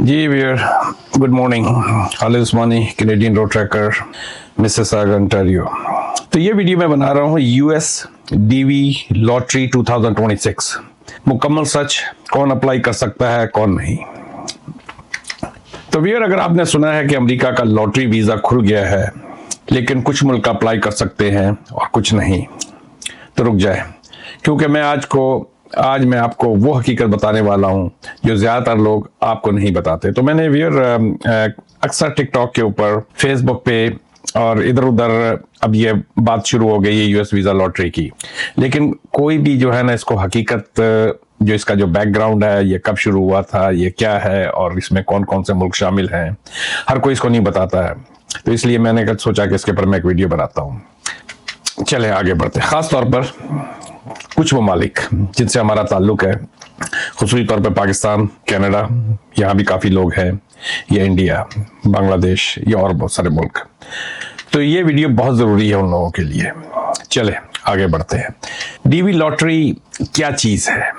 जी Veer, good morning. Khalid Usmani, Canadian road tracker, Mississauga, Ontario. तो ये video मैं बना रहा हूँ यूएस डीवी लॉटरी 2026। मुकम्मल सच, कौन अप्लाई कर सकता है कौन नहीं। तो वीर, अगर आपने सुना है कि अमेरिका का लॉटरी वीजा खुल गया है लेकिन कुछ मुल्क अप्लाई कर सकते हैं और कुछ नहीं, तो रुक जाए, क्योंकि आज मैं आपको वो हकीकत बताने वाला हूं जो ज्यादातर लोग आपको नहीं बताते। तो मैंने वीर अक्सर टिकटॉक के ऊपर, फेसबुक पे और इधर उधर अब ये बात शुरू हो गई है यूएस वीजा लॉटरी की, लेकिन कोई भी जो है ना इसको हकीकत, जो इसका जो बैकग्राउंड है, ये कब शुरू हुआ था, ये क्या है और इसमें कौन कौन से मुल्क शामिल हैं, हर कोई इसको नहीं बताता है। तो इसलिए मैंने सोचा कि इसके ऊपर मैं एक वीडियो बनाता हूँ। चले आगे बढ़ते। खास तौर पर कुछ ममालिक जिनसे हमारा ताल्लुक है, खुसूसी तौर पर पाकिस्तान, कनाडा, यहाँ भी काफ़ी लोग हैं, या इंडिया, बांग्लादेश, या और बहुत सारे मुल्क। तो ये वीडियो बहुत ज़रूरी है उन लोगों के लिए। चले आगे बढ़ते हैं। डीवी लॉटरी क्या चीज़ है?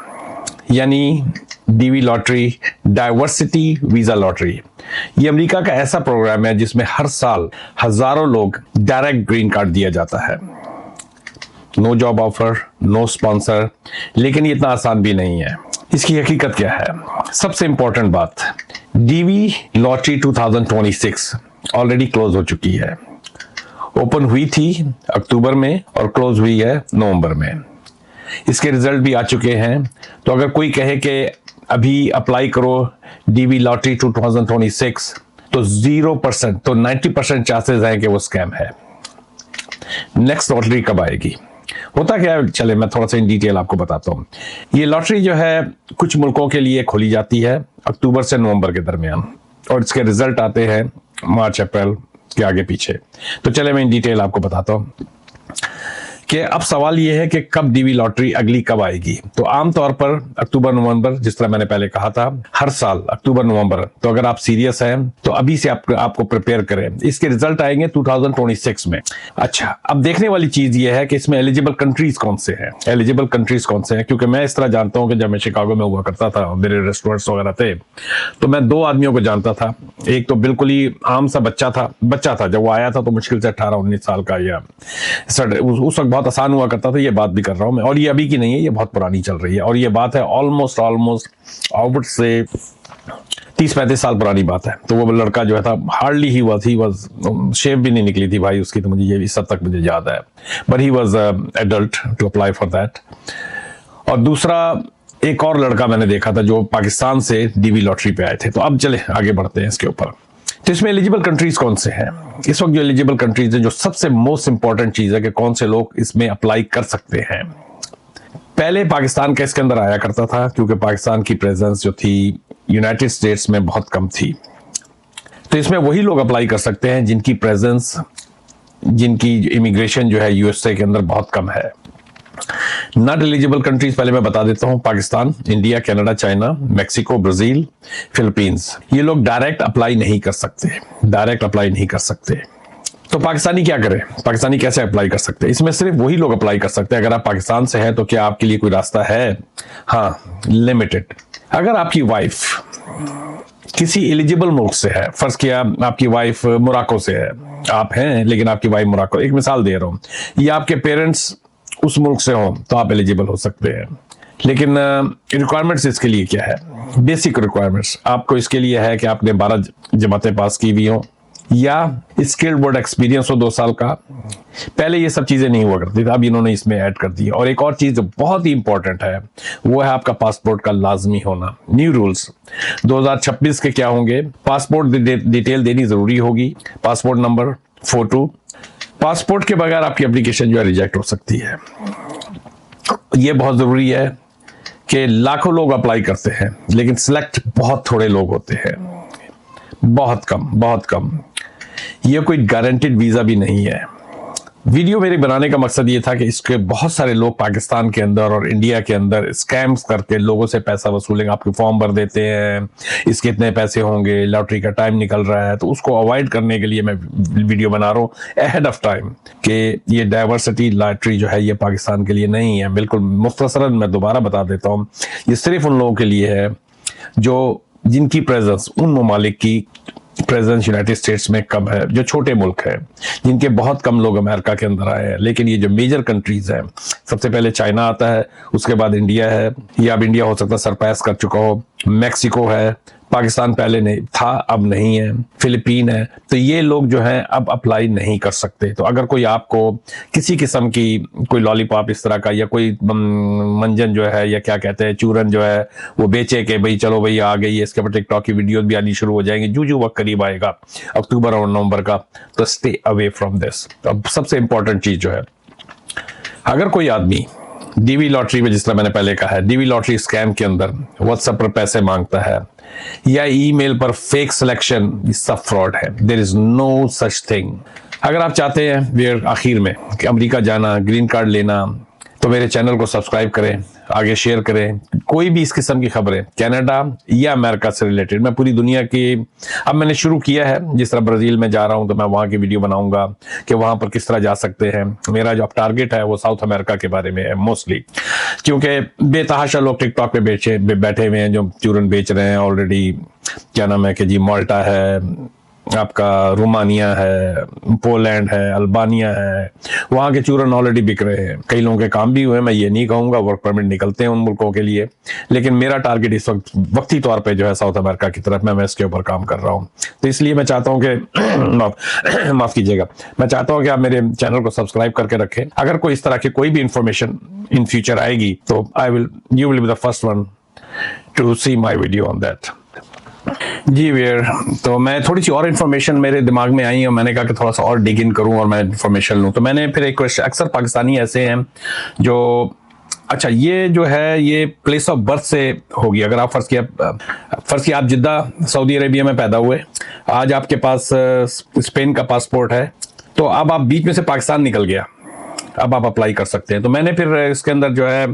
यानी DV lottery, diversity visa lottery, ये अमेरिका का ऐसा प्रोग्राम है जिसमें हर साल हज़ारों लोग डायरेक्ट ग्रीन कार्ड दिया जाता है। No job offer, no sponsor, लेकिन ये इतना आसान भी नहीं है। इसकी हकीकत क्या है? सबसे इंपॉर्टेंट बात, डीवी लॉटरी 2026 ऑलरेडी क्लोज हो चुकी है। ओपन हुई थी अक्टूबर में और क्लोज हुई है नवंबर में। इसके रिजल्ट भी आ चुके हैं। तो अगर कोई कहे कि अभी अप्लाई करो डीवी लॉटरी 2026, तो 0%, तो 90% चांसेस हैं कि वो स्कैम है। नेक्स्ट लॉटरी कब आएगी? होता क्या है, चले मैं थोड़ा सा इन डिटेल आपको बताता हूँ। ये लॉटरी जो है कुछ मुल्कों के लिए खोली जाती है अक्टूबर से नवंबर के दरमियान, और इसके रिजल्ट आते हैं मार्च अप्रैल के आगे पीछे। तो चले मैं इन डिटेल आपको बताता हूँ कि अब सवाल ये है कि कब डीवी लॉटरी अगली कब आएगी। तो आमतौर पर अक्टूबर नवंबर, जिस तरह मैंने पहले कहा था, हर साल अक्टूबर नवंबर। तो अगर आप सीरियस हैं तो अभी से आपको प्रिपेयर करें। इसके रिजल्ट आएंगे 2026 में। अच्छा, अब देखने वाली चीज ये है कि इसमें एलिजिबल कंट्रीज कौन से हैं, क्योंकि मैं इस तरह जानता हूं कि जब मैं शिकागो में हुआ करता था, मेरे रेस्टोरेंट्स वगैरह थे, तो मैं दो आदमियों को जानता था। एक तो बिल्कुल ही आम सा बच्चा था, जब वो आया था तो मुश्किल से 18-19 साल का, या उस वक्त बहुत आसान हुआ करता था। ये बात भी कर रहा हूं मैं, और ये अभी की नहीं है, ये बहुत पुरानी चल रही है, और ये बात है ऑलमोस्ट आउट से 30-35 साल पुरानी बात है। तो वो लड़का जो है था, हार्डली ही वाज शेव भी नहीं निकली थी भाई उसकी, तो मुझे ये इस हद तक मुझे याद है, but he was adult to apply for that. और दूसरा एक और लड़का मैंने देखा था जो पाकिस्तान से डीवी लॉटरी पे आए थे। तो अब चले आगे बढ़ते हैं इसके ऊपर। तो इसमें एलिजिबल कंट्रीज कौन से हैं? इस वक्त जो एलिजिबल कंट्रीज है, जो सबसे मोस्ट इंपॉर्टेंट चीज है कि कौन से लोग इसमें अप्लाई कर सकते हैं। पहले पाकिस्तान का इसके अंदर आया करता था, क्योंकि पाकिस्तान की प्रेजेंस जो थी यूनाइटेड स्टेट्स में बहुत कम थी। तो इसमें वही लोग अप्लाई कर सकते हैं जिनकी प्रेजेंस, जिनकी इमिग्रेशन जो है यूएसए के अंदर बहुत कम है। नॉट एलिजिबल कंट्रीज पहले मैं बता देता हूं: Pakistan, India, Canada, China, Mexico, Brazil, Philippines. ये लोग डायरेक्ट अप्लाई नहीं कर सकते। तो पाकिस्तानी क्या करें? पाकिस्तानी कैसे अप्लाई कर सकते हैं? इसमें सिर्फ वही लोग अप्लाई कर सकते हैं। अगर आप पाकिस्तान से हैं तो क्या आपके लिए कोई रास्ता है? हाँ, लिमिटेड। अगर आपकी वाइफ किसी एलिजिबल मुल्क से है, फर्ज किया आपकी वाइफ मोरक्को से है, आप हैं लेकिन आपकी वाइफ मोरक्को, एक मिसाल दे रहा हूं, या आपके पेरेंट्स उस मुल्क से हो, तो आप एलिजिबल हो सकते हैं। लेकिन रिक्वायरमेंट्स इसके लिए क्या है? बेसिक रिक्वायरमेंट्स आपको इसके लिए है कि आपने 12 जमातें पास की हुई हो, या स्किल्ड वर्क एक्सपीरियंस हो 2 साल का। पहले ये सब चीजें नहीं हुआ करती थी, अब इन्होंने इसमें ऐड कर दी। और एक और चीज जो बहुत ही इंपॉर्टेंट है, वो है आपका पासपोर्ट का लाजमी होना। न्यू रूल्स 2026 के क्या होंगे? पासपोर्ट डिटेल देनी जरूरी होगी, पासपोर्ट नंबर, फोटो। पासपोर्ट के बगैर आपकी एप्लीकेशन जो है रिजेक्ट हो सकती है। ये बहुत जरूरी है कि लाखों लोग अप्लाई करते हैं लेकिन सिलेक्ट बहुत थोड़े लोग होते हैं, बहुत कम। ये कोई गारंटेड वीजा भी नहीं है। वीडियो मेरे बनाने का मकसद ये था कि इसके बहुत सारे लोग पाकिस्तान के अंदर और इंडिया के अंदर स्कैम्स करके लोगों से पैसा वसूलेंगे। आपके फॉर्म भर देते हैं, इसके इतने पैसे होंगे, लॉटरी का टाइम निकल रहा है। तो उसको अवॉइड करने के लिए मैं वीडियो बना रहा हूँ अहेड ऑफ टाइम कि ये डाइवर्सिटी लॉटरी जो है ये पाकिस्तान के लिए नहीं है। बिल्कुल मुख्तसरन मैं दोबारा बता देता हूँ, ये सिर्फ उन लोगों के लिए है जो जिनकी प्रेजेंस, उन ममालिक की प्रेजेंस यूनाइटेड स्टेट्स में कम है, जो छोटे मुल्क हैं, जिनके बहुत कम लोग अमेरिका के अंदर आए हैं। लेकिन ये जो मेजर कंट्रीज हैं, सबसे पहले चाइना आता है, उसके बाद इंडिया है, या अब इंडिया हो सकता है सरपास कर चुका हो, मैक्सिको है, पाकिस्तान पहले नहीं था अब नहीं है, फिलीपीन है। तो ये लोग जो हैं अब अप्लाई नहीं कर सकते। तो अगर कोई आपको किसी किस्म की कोई लॉलीपॉप इस तरह का या कोई मंजन जो है या क्या कहते हैं चूरन जो है वो बेचे के भाई चलो भाई आ गई है, इसके ऊपर टिकटॉक की वीडियोस भी आनी शुरू हो जाएंगी जो वक्त करीब आएगा अक्टूबर और नवंबर का, तो स्टे अवे फ्रॉम दिस। अब सबसे इंपॉर्टेंट चीज जो है, अगर कोई आदमी डीवी लॉटरी में, जिस तरह मैंने पहले कहा है, डीवी लॉटरी स्कैम के अंदर व्हाट्सएप पर पैसे मांगता है या ईमेल पर फेक सिलेक्शन, ये सब फ्रॉड है। There is no such thing. अगर आप चाहते हैं वेयर आखिर में कि अमेरिका जाना, ग्रीन कार्ड लेना, तो मेरे चैनल को सब्सक्राइब करें, आगे शेयर करें। कोई भी इस किस्म की खबरें कनाडा या अमेरिका से रिलेटेड, मैं पूरी दुनिया की, अब मैंने शुरू किया है, जिस तरह ब्राजील में जा रहा हूं तो मैं वहां की वीडियो बनाऊंगा कि वहां पर किस तरह जा सकते हैं। मेरा जो टारगेट है वो साउथ अमेरिका के बारे में है मोस्टली, क्योंकि बेतहाशा लोग टिकटॉक पे बैठे हुए हैं जो चूरन बेच रहे हैं ऑलरेडी। क्या नाम है कि जी, माल्टा है, आपका रोमानिया है, पोलैंड है, अल्बानिया है, वहां के चूरन ऑलरेडी बिक रहे हैं। कई लोगों के काम भी हुए, मैं ये नहीं कहूंगा, वर्क परमिट निकलते हैं उन मुल्कों के लिए, लेकिन मेरा टारगेट इस वक्त वक्ती तौर पे जो है साउथ अमेरिका की तरफ मैं इसके ऊपर काम कर रहा हूं। तो इसलिए मैं चाहता हूं कि माफ कीजिएगा, मैं चाहता हूं कि आप मेरे चैनल को सब्सक्राइब करके रखें। अगर कोई इस तरह की कोई भी इंफॉर्मेशन इन फ्यूचर आएगी तो you will be the first one to see my video on that. जी वेयर, तो मैं थोड़ी सी और इन्फॉर्मेशन मेरे दिमाग में आई और मैंने कहा कि थोड़ा सा और डिग इन करूं और मैं इन्फॉर्मेशन लूं। तो मैंने फिर एक क्वेश्चन, अक्सर पाकिस्तानी ऐसे हैं जो, अच्छा ये जो है ये प्लेस ऑफ बर्थ से होगी। अगर आप फर्ज किया आप जिद्दा सऊदी अरेबिया में पैदा हुए, आज आपके पास स्पेन का पासपोर्ट है, तो अब आप बीच में से पाकिस्तान निकल गया, अब आप अप्लाई कर सकते हैं। तो मैंने फिर इसके अंदर जो है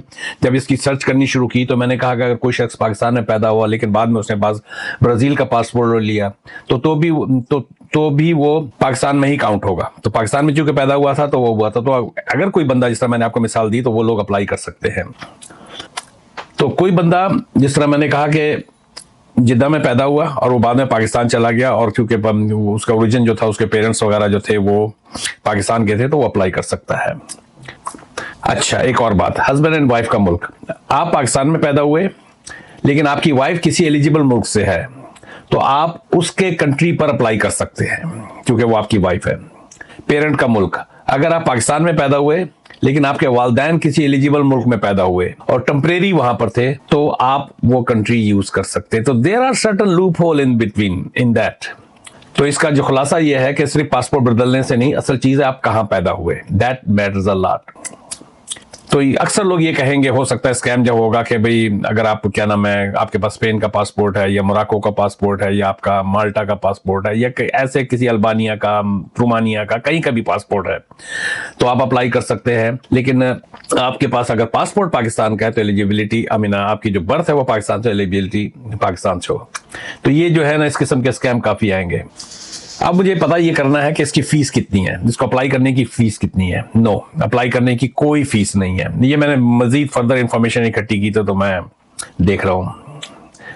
जब इसकी सर्च करनी शुरू की तो मैंने कहा कि अगर कोई शख्स पाकिस्तान में पैदा हुआ लेकिन बाद में उसने ब्राजील का पासपोर्ट लिया तो भी वो पाकिस्तान में ही काउंट होगा। तो पाकिस्तान में चूंकि पैदा हुआ था तो वो हुआ था। तो अगर कोई बंदा, जिस तरह मैंने आपको मिसाल दी, तो वो लोग अप्लाई कर सकते हैं। तो कोई बंदा, जिस तरह मैंने कहा कि जिद्दा में पैदा हुआ और वो बाद में पाकिस्तान चला गया, और क्योंकि उसका ओरिजिन जो था, उसके पेरेंट्स वगैरह जो थे वो पाकिस्तान के थे, तो वो अप्लाई कर सकता है। अच्छा, एक और बात, हस्बैंड एंड वाइफ का मुल्क। आप पाकिस्तान में पैदा हुए लेकिन आपकी वाइफ किसी एलिजिबल मुल्क से है, तो आप उसके कंट्री पर अप्लाई कर सकते हैं क्योंकि वो आपकी वाइफ है। पेरेंट का मुल्क, अगर आप पाकिस्तान में पैदा हुए लेकिन आपके वालदैन किसी एलिजिबल मुल्क में पैदा हुए और टेम्परेरी वहां पर थे, तो आप वो कंट्री यूज कर सकते हैं। तो there are certain loophole in between in that. तो इसका जो खुलासा ये है कि सिर्फ पासपोर्ट बदलने से नहीं, असल चीज है आप कहां पैदा हुए, दैट मैटर्स अ लॉट। तो अक्सर लोग ये कहेंगे, हो सकता है स्कैम जब होगा कि भाई अगर आप, क्या नाम है, आपके पास स्पेन का पासपोर्ट है या मोरक्को का पासपोर्ट है या आपका माल्टा का पासपोर्ट है या ऐसे किसी अल्बानिया का, रोमानिया का, कहीं का भी पासपोर्ट है, तो आप अप्लाई कर सकते हैं। लेकिन आपके पास अगर पासपोर्ट पाकिस्तान का है तो एलिजिबिलिटी, आपकी जो बर्थ है वो पाकिस्तान से, एलिजिबिलिटी पाकिस्तान से हो। तो ये जो है ना, इस किस्म के स्कैम काफी आएंगे। अब मुझे पता ये करना है कि इसकी फीस कितनी है, इसको अप्लाई करने की फीस कितनी है। नो, अप्लाई करने की कोई फीस नहीं है। ये मैंने मजीद फर्दर इंफॉर्मेशन इकट्ठी की तो मैं देख रहा हूँ।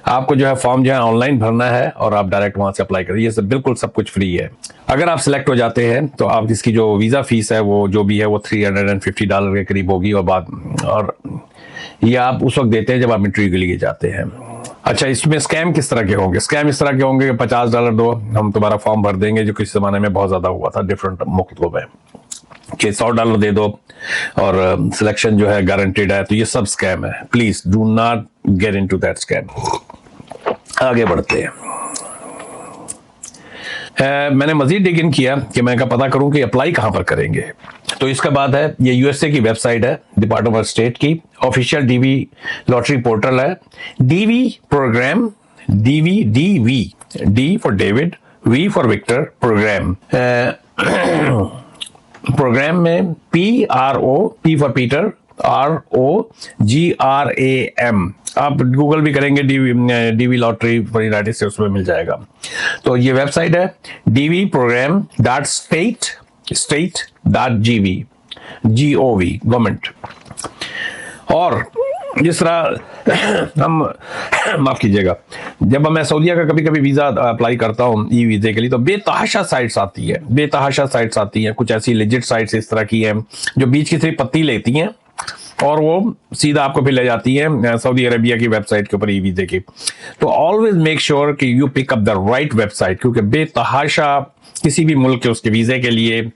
आपको जो है फॉर्म जो है ऑनलाइन भरना है और आप डायरेक्ट वहां से अप्लाई करिए। ये बिल्कुल सब कुछ फ्री है। अगर आप सिलेक्ट हो जाते हैं तो आप इसकी जो वीजा फीस है वो जो भी है वो $350 के करीब होगी, और ये आप उस वक्त देते हैं जब आप इंटरव्यू के लिए जाते हैं। अच्छा, इसमें स्कैम किस तरह के होंगे? स्कैम इस तरह के होंगे कि $50 दो, हम तुम्हारा फॉर्म भर देंगे, जो किसी जमाने में बहुत ज्यादा हुआ था डिफरेंट मुल्कों में, कि $100 दे दो और सिलेक्शन जो है गारंटेड है। तो ये सब स्कैम है। Please do not get into that scam. आगे बढ़ते हैं। मैंने मजीद डिग इन किया कि मैं पता करूं कि अप्लाई कहां पर करेंगे। तो इसके बाद है, ये यूएसए की वेबसाइट है, डिपार्टमेंट ऑफ स्टेट की ऑफिशियल डीवी लॉटरी पोर्टल है। DV programme, D for David, V for Victor, programme. Programme में PRO, P for Peter, ROGRAM। आप गूगल भी करेंगे DV lottery for United States में मिल जाएगा। तो ये वेबसाइट है dvprogram.state.gov, गवर्नमेंट। और जिस तरह हम माफ कीजिएगा, जब मैं सऊदीया का कभी कभी वीजा अप्लाई करता हूँ ई वीजे के लिए, तो बेतहाशा साइट्स आती है, बेतहाशा साइट्स आती हैं। कुछ ऐसी लेजिट साइट्स इस तरह की हैं जो बीच की सिर्फ पत्ती लेती हैं और वो सीधा आपको फिर ले जाती है सऊदी अरेबिया की वेबसाइट के ऊपर ई वीजे की। तो ऑलवेज मेक श्योर कि you pick up the right website, क्योंकि बेतहाशा किसी भी मुल्क के उसके वीजे के लिए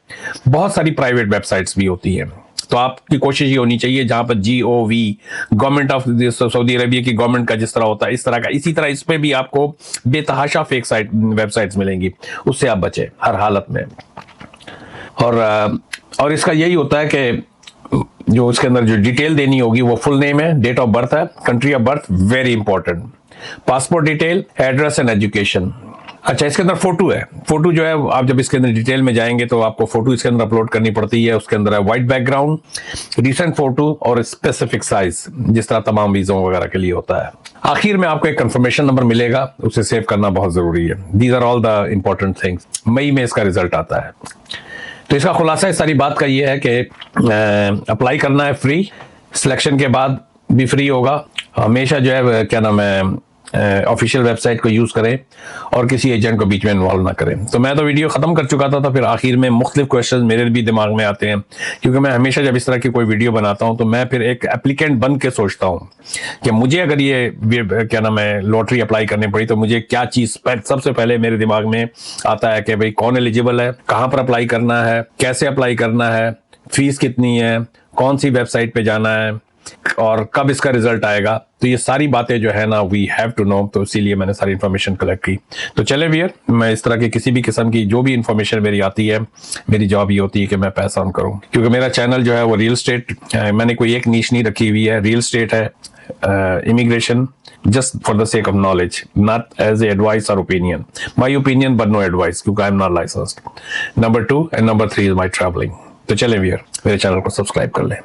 बहुत सारी प्राइवेट वेबसाइट्स भी होती हैं। तो आपकी कोशिश ये होनी चाहिए जहां पर GOV, government of Saudi Arabia की गवर्नमेंट का जिस तरह होता है इस तरह का, इसी तरह इस पे भी आपको बेतहाशा फेक साइट वेबसाइट्स मिलेंगी, उससे आप बचें हर हालत में। और इसका यही होता है कि जो उसके अंदर जो डिटेल देनी होगी वो फुल नेम है, डेट ऑफ बर्थ है, country of birth very important, passport detail, address and education. अच्छा, इसके अंदर फोटो है। फोटो जो है आप जब इसके अंदर डिटेल में जाएंगे तो आपको फोटो इसके अंदर अपलोड करनी पड़ती है। उसके अंदर है व्हाइट बैकग्राउंड, रिसेंट फोटो और स्पेसिफिक साइज, जिस तरह तमाम वीजों वगैरह के लिए होता है। आखिर में आपको एक कंफर्मेशन नंबर मिलेगा, उसे सेव करना बहुत जरूरी है। These are all the important things. मई में इसका रिजल्ट आता है। तो इसका खुलासा इस सारी बात का ये है कि अप्लाई करना है फ्री, सिलेक्शन के बाद भी फ्री होगा। हमेशा जो है क्या नाम है ऑफिशियल वेबसाइट को यूज करें और किसी एजेंट को बीच में इन्वॉल्व ना करें। तो मैं तो वीडियो खत्म कर चुका था, फिर आखिर में मुख्तलिफ क्वेश्चन मेरे भी दिमाग में आते हैं, क्योंकि मैं हमेशा जब इस तरह की कोई वीडियो बनाता हूं तो मैं फिर एक एप्लीकेंट बन के सोचता हूं कि मुझे अगर ये क्या नाम है लॉटरी अप्लाई करनी पड़ी तो मुझे क्या चीज सबसे पहले मेरे दिमाग में आता है कि भाई कौन एलिजिबल है, कहां पर अप्लाई करना है, कैसे अप्लाई करना है, फीस कितनी है, कौन सी वेबसाइट पे जाना है और कब इसका रिजल्ट आएगा। तो ये सारी बातें जो है ना वी हैव टू नो, तो इसीलिए मैंने सारी इन्फॉर्मेशन कलेक्ट की। तो चले वियर, मैं इस तरह की किसी भी किस्म की जो भी इन्फॉर्मेशन मेरी आती है, मेरी जॉब ये होती है कि मैं पैसा ऑन करूं, क्योंकि मेरा चैनल जो है वो रियल स्टेट, मैंने कोई एक नीश नहीं रखी हुई है, रियल स्टेट है, immigration, just for the sake of knowledge, not as a advice or opinion. My opinion but no advice, क्योंकि I am not licensed. Number 2 and number 3 is my traveling. तो चलें वियर, मेरे channel को subscribe कर लें।